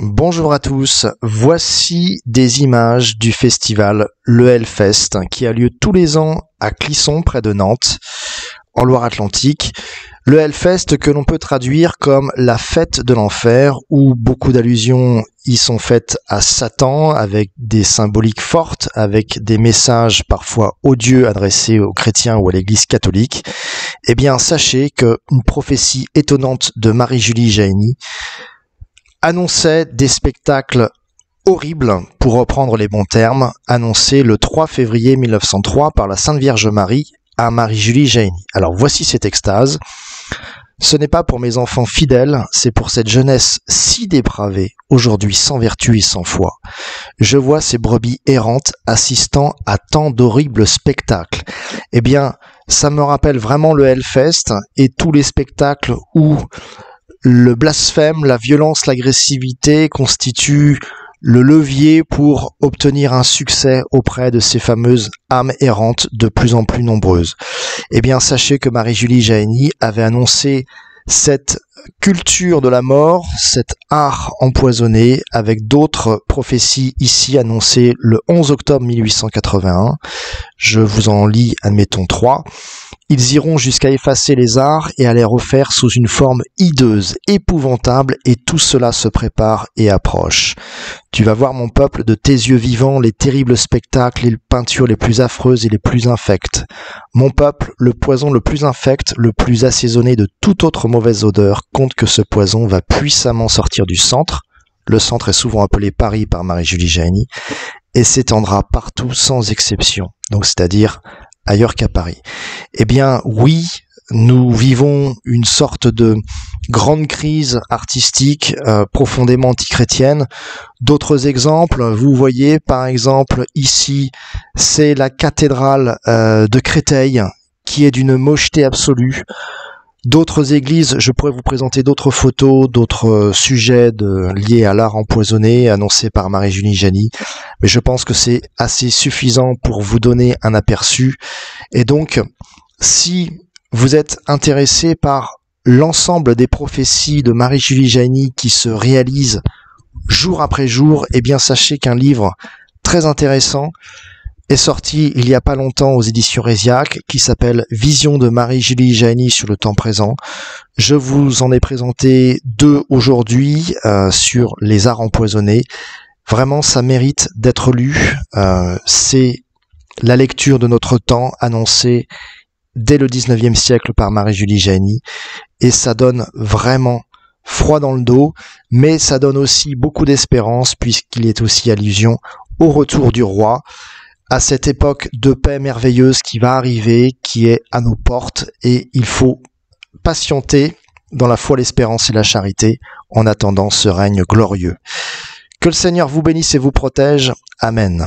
Bonjour à tous, voici des images du festival Le Hellfest qui a lieu tous les ans à Clisson près de Nantes, en Loire-Atlantique. Le Hellfest que l'on peut traduire comme la fête de l'enfer, où beaucoup d'allusions y sont faites à Satan avec des symboliques fortes, avec des messages parfois odieux adressés aux chrétiens ou à l'église catholique. Eh bien, sachez qu'une prophétie étonnante de Marie-Julie Jahenny annonçait des spectacles horribles, pour reprendre les bons termes, annoncés le 3 février 1903 par la Sainte Vierge Marie à Marie-Julie Jahenny. Alors voici cette extase. Ce n'est pas pour mes enfants fidèles, c'est pour cette jeunesse si dépravée, aujourd'hui sans vertu et sans foi. Je vois ces brebis errantes assistant à tant d'horribles spectacles. Eh bien, ça me rappelle vraiment le Hellfest et tous les spectacles où le blasphème, la violence, l'agressivité constituent le levier pour obtenir un succès auprès de ces fameuses âmes errantes de plus en plus nombreuses. Eh bien, sachez que Marie-Julie Jahenny avait annoncé cette culture de la mort, cet art empoisonné, avec d'autres prophéties ici annoncées le 11 octobre 1881. Je vous en lis, admettons, 3. Ils iront jusqu'à effacer les arts et à les refaire sous une forme hideuse, épouvantable, et tout cela se prépare et approche. Tu vas voir, mon peuple, de tes yeux vivants les terribles spectacles, les peintures les plus affreuses et les plus infectes. Mon peuple, le poison le plus infect, le plus assaisonné de toute autre mauvaise odeur, compte que ce poison va puissamment sortir du centre. Le centre est souvent appelé Paris par Marie-Julie Jahenny, et s'étendra partout sans exception, donc c'est-à-dire ailleurs qu'à Paris. Eh bien, oui, nous vivons une sorte de grande crise artistique profondément antichrétienne. D'autres exemples, vous voyez par exemple ici, c'est la cathédrale de Créteil qui est d'une mocheté absolue. D'autres églises, je pourrais vous présenter d'autres photos, d'autres sujets liés à l'art empoisonné annoncés par Marie-Julie Jahenny, mais je pense que c'est assez suffisant pour vous donner un aperçu. Et donc, si vous êtes intéressé par l'ensemble des prophéties de Marie-Julie Jahenny qui se réalisent jour après jour, eh bien sachez qu'un livre très intéressant est sorti il y a pas longtemps aux éditions Résiac, qui s'appelle Vision de Marie-Julie Jahenny sur le temps présent. Je vous en ai présenté 2 aujourd'hui sur les arts empoisonnés. Vraiment, ça mérite d'être lu. C'est la lecture de notre temps annoncée dès le 19e siècle par Marie-Julie Jahenny, et ça donne vraiment froid dans le dos, mais ça donne aussi beaucoup d'espérance, puisqu'il est aussi allusion au retour du roi, à cette époque de paix merveilleuse qui va arriver, qui est à nos portes, et il faut patienter dans la foi, l'espérance et la charité en attendant ce règne glorieux. Que le Seigneur vous bénisse et vous protège. Amen.